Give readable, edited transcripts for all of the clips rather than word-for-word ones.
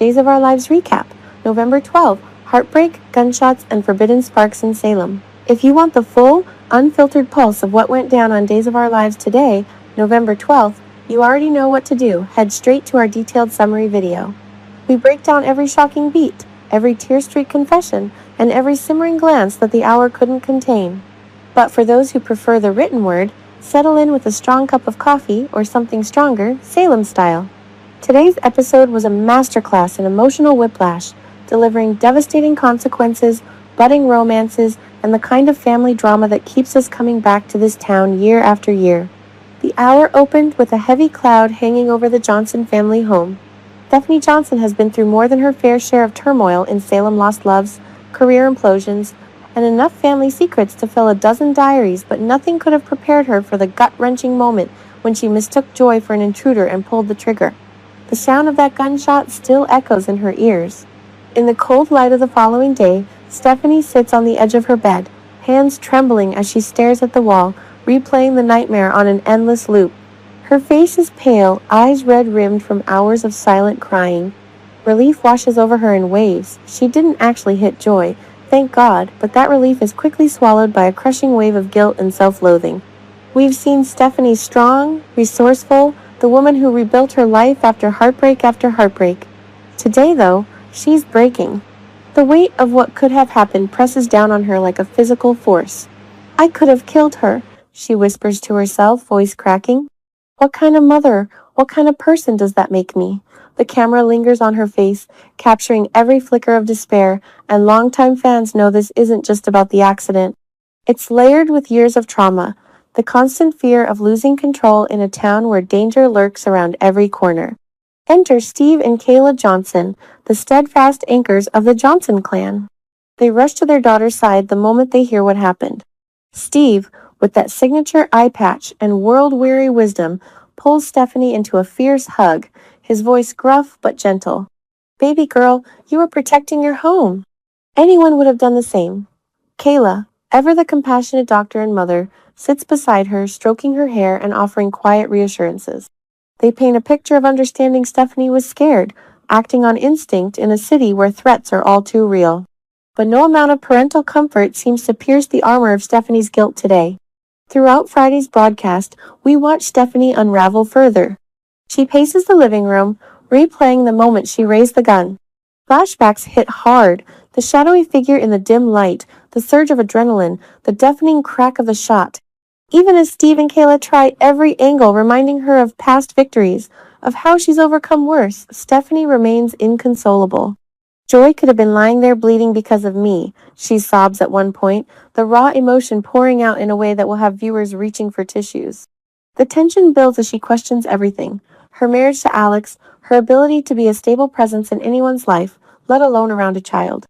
Days of Our Lives recap, November 12, heartbreak, gunshots, and forbidden sparks in Salem. If you want the full, unfiltered pulse of what went down on Days of Our Lives today, November 12th, you already know what to do. Head straight to our detailed summary video. We break down every shocking beat, every tear-streaked confession, and every simmering glance that the hour couldn't contain. But for those who prefer the written word, settle in with a strong cup of coffee or something stronger, Salem style. Today's episode was a masterclass in emotional whiplash, delivering devastating consequences, budding romances, and the kind of family drama that keeps us coming back to this town year after year. The hour opened with a heavy cloud hanging over the Johnson family home. Stephanie Johnson has been through more than her fair share of turmoil in Salem lost loves, career implosions, and enough family secrets to fill a dozen diaries, but nothing could have prepared her for the gut-wrenching moment when she mistook Joy for an intruder and pulled the trigger. The sound of that gunshot still echoes in her ears. In the cold light of the following day, Stephanie sits on the edge of her bed, hands trembling as she stares at the wall, replaying the nightmare on an endless loop. Her face is pale, eyes red-rimmed from hours of silent crying. Relief washes over her in waves. She didn't actually hit Joy, thank God, but that relief is quickly swallowed by a crushing wave of guilt and self-loathing. We've seen Stephanie strong, resourceful, the woman who rebuilt her life after heartbreak after heartbreak. Today, though, she's breaking. The weight of what could have happened presses down on her like a physical force. I could have killed her, she whispers to herself, voice cracking. What kind of mother, what kind of person does that make me? The camera lingers on her face, capturing every flicker of despair, and longtime fans know this isn't just about the accident. It's layered with years of trauma, the constant fear of losing control in a town where danger lurks around every corner. Enter Steve and Kayla Johnson, the steadfast anchors of the Johnson clan. They rush to their daughter's side the moment they hear what happened. Steve, with that signature eye patch and world-weary wisdom, pulls Stephanie into a fierce hug, his voice gruff but gentle. Baby girl, you were protecting your home. Anyone would have done the same. Kayla, ever the compassionate doctor and mother, sits beside her, stroking her hair and offering quiet reassurances. They paint a picture of understanding Stephanie was scared, acting on instinct in a city where threats are all too real. But no amount of parental comfort seems to pierce the armor of Stephanie's guilt today. Throughout Friday's broadcast, we watch Stephanie unravel further. She paces the living room, replaying the moment she raised the gun. Flashbacks hit hard, the shadowy figure in the dim light, the surge of adrenaline, the deafening crack of the shot. Even as Steve and Kayla try every angle reminding her of past victories, of how she's overcome worse, Stephanie remains inconsolable. Joy could have been lying there bleeding because of me, she sobs at one point, the raw emotion pouring out in a way that will have viewers reaching for tissues. The tension builds as she questions everything. Her marriage to Alex, her ability to be a stable presence in anyone's life, let alone around a child.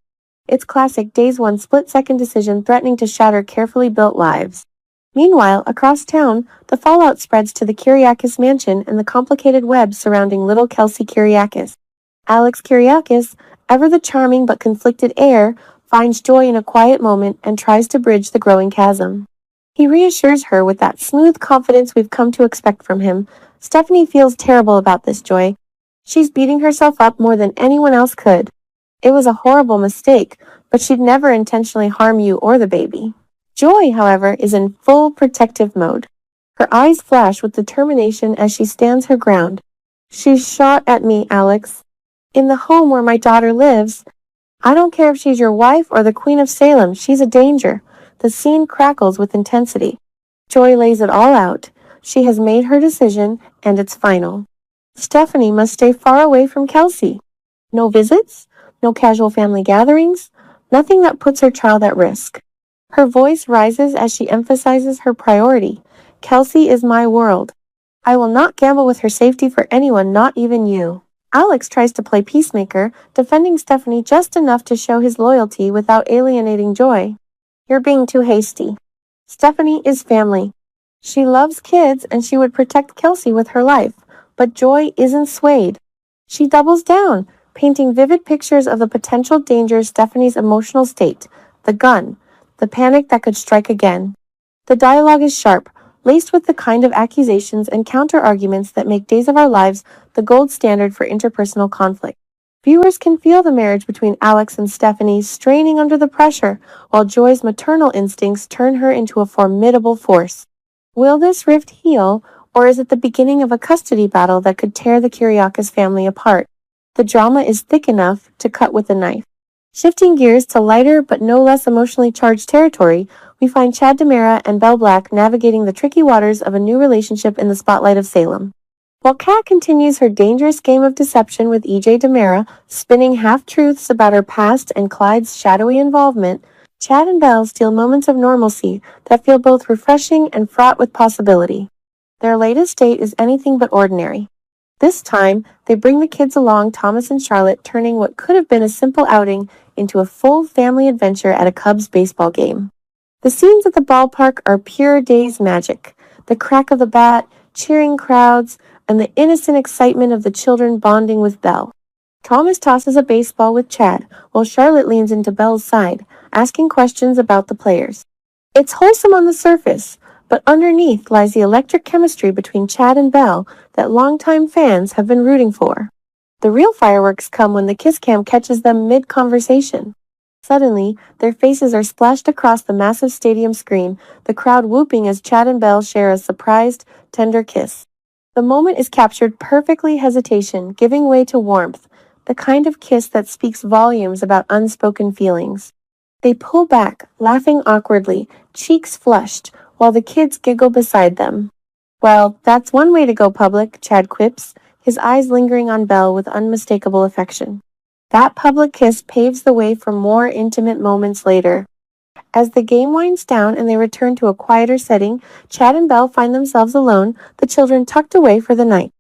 It's classic Days One split-second decision threatening to shatter carefully built lives. Meanwhile, across town, the fallout spreads to the Kyriakis mansion and the complicated web surrounding little Kelsey Kyriakis. Alex Kyriakis, ever the charming but conflicted heir, finds joy in a quiet moment and tries to bridge the growing chasm. He reassures her with that smooth confidence we've come to expect from him. Stephanie feels terrible about this, Joy. She's beating herself up more than anyone else could. It was a horrible mistake, but she'd never intentionally harm you or the baby. Joy, however, is in full protective mode. Her eyes flash with determination as she stands her ground. She's shot at me, Alex. In the home where my daughter lives. I don't care if she's your wife or the Queen of Salem, she's a danger. The scene crackles with intensity. Joy lays it all out. She has made her decision, and it's final. Stephanie must stay far away from Kelsey. No visits, no casual family gatherings, nothing that puts her child at risk. Her voice rises as she emphasizes her priority. Kelsey is my world. I will not gamble with her safety for anyone, not even you. Alex tries to play peacemaker, defending Stephanie just enough to show his loyalty without alienating Joy. You're being too hasty. Stephanie is family. She loves kids and she would protect Kelsey with her life, but Joy isn't swayed. She doubles down, painting vivid pictures of the potential dangers Stephanie's emotional state, the gun, the panic that could strike again. The dialogue is sharp, laced with the kind of accusations and counter-arguments that make Days of Our Lives the gold standard for interpersonal conflict. Viewers can feel the marriage between Alex and Stephanie straining under the pressure, while Joy's maternal instincts turn her into a formidable force. Will this rift heal, or is it the beginning of a custody battle that could tear the Kyriakis family apart? The drama is thick enough to cut with a knife. Shifting gears to lighter but no less emotionally charged territory, we find Chad DiMera and Belle Black navigating the tricky waters of a new relationship in the spotlight of Salem. While Kat continues her dangerous game of deception with EJ DiMera, spinning half-truths about her past and Clyde's shadowy involvement, Chad and Belle steal moments of normalcy that feel both refreshing and fraught with possibility. Their latest date is anything but ordinary. This time, they bring the kids along, Thomas and Charlotte, turning what could have been a simple outing into a full family adventure at a Cubs baseball game. The scenes at the ballpark are pure day's magic. The crack of the bat, cheering crowds, and the innocent excitement of the children bonding with Belle. Thomas tosses a baseball with Chad, while Charlotte leans into Belle's side, asking questions about the players. It's wholesome on the surface, but underneath lies the electric chemistry between Chad and Belle that longtime fans have been rooting for. The real fireworks come when the kiss cam catches them mid-conversation. Suddenly, their faces are splashed across the massive stadium screen, the crowd whooping as Chad and Belle share a surprised, tender kiss. The moment is captured perfectly, hesitation giving way to warmth, the kind of kiss that speaks volumes about unspoken feelings. They pull back, laughing awkwardly, cheeks flushed, while the kids giggle beside them. "Well, that's one way to go public," Chad quips, his eyes lingering on Belle with unmistakable affection. That public kiss paves the way for more intimate moments later. As the game winds down and they return to a quieter setting, Chad and Belle find themselves alone, the children tucked away for the night.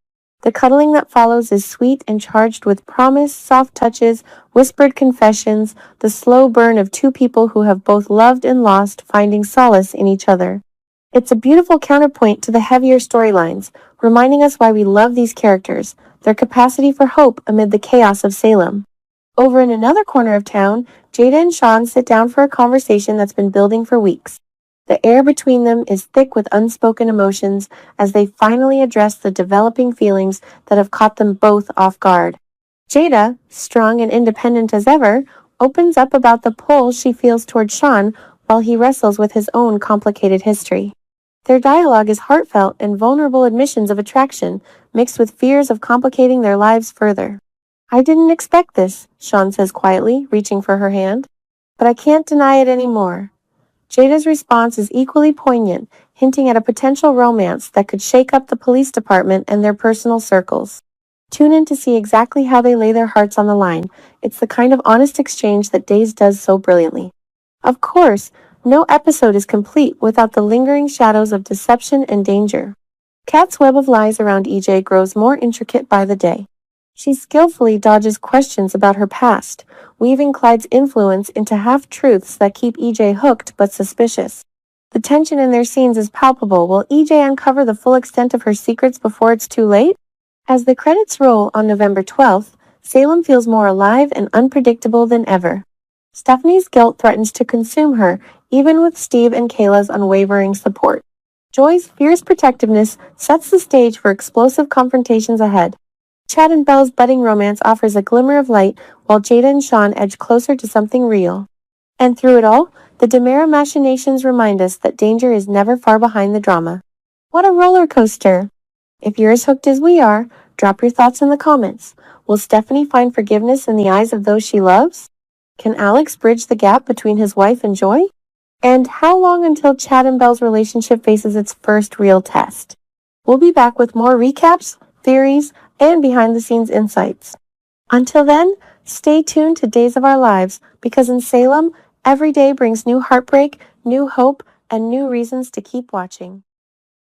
The cuddling that follows is sweet and charged with promise, soft touches, whispered confessions, the slow burn of two people who have both loved and lost, finding solace in each other. It's a beautiful counterpoint to the heavier storylines, reminding us why we love these characters, their capacity for hope amid the chaos of Salem. Over in another corner of town, Jada and Sean sit down for a conversation that's been building for weeks. The air between them is thick with unspoken emotions as they finally address the developing feelings that have caught them both off guard. Jada, strong and independent as ever, opens up about the pull she feels toward Sean while he wrestles with his own complicated history. Their dialogue is heartfelt and vulnerable admissions of attraction, mixed with fears of complicating their lives further. "I didn't expect this," Sean says quietly, reaching for her hand. "But I can't deny it anymore." Jada's response is equally poignant, hinting at a potential romance that could shake up the police department and their personal circles. Tune in to see exactly how they lay their hearts on the line. It's the kind of honest exchange that Days does so brilliantly. Of course, no episode is complete without the lingering shadows of deception and danger. Kat's web of lies around EJ grows more intricate by the day. She skillfully dodges questions about her past, weaving Clyde's influence into half-truths that keep EJ hooked but suspicious. The tension in their scenes is palpable. Will EJ uncover the full extent of her secrets before it's too late? As the credits roll on November 12th, Salem feels more alive and unpredictable than ever. Stephanie's guilt threatens to consume her, even with Steve and Kayla's unwavering support. Joy's fierce protectiveness sets the stage for explosive confrontations ahead. Chad and Belle's budding romance offers a glimmer of light, while Jada and Sean edge closer to something real. And through it all, the DiMera machinations remind us that danger is never far behind the drama. What a roller coaster! If you're as hooked as we are, drop your thoughts in the comments. Will Stephanie find forgiveness in the eyes of those she loves? Can Alex bridge the gap between his wife and Joy? And how long until Chad and Belle's relationship faces its first real test? We'll be back with more recaps, theories, and behind-the-scenes insights. Until then, stay tuned to Days of Our Lives, because in Salem, every day brings new heartbreak, new hope, and new reasons to keep watching.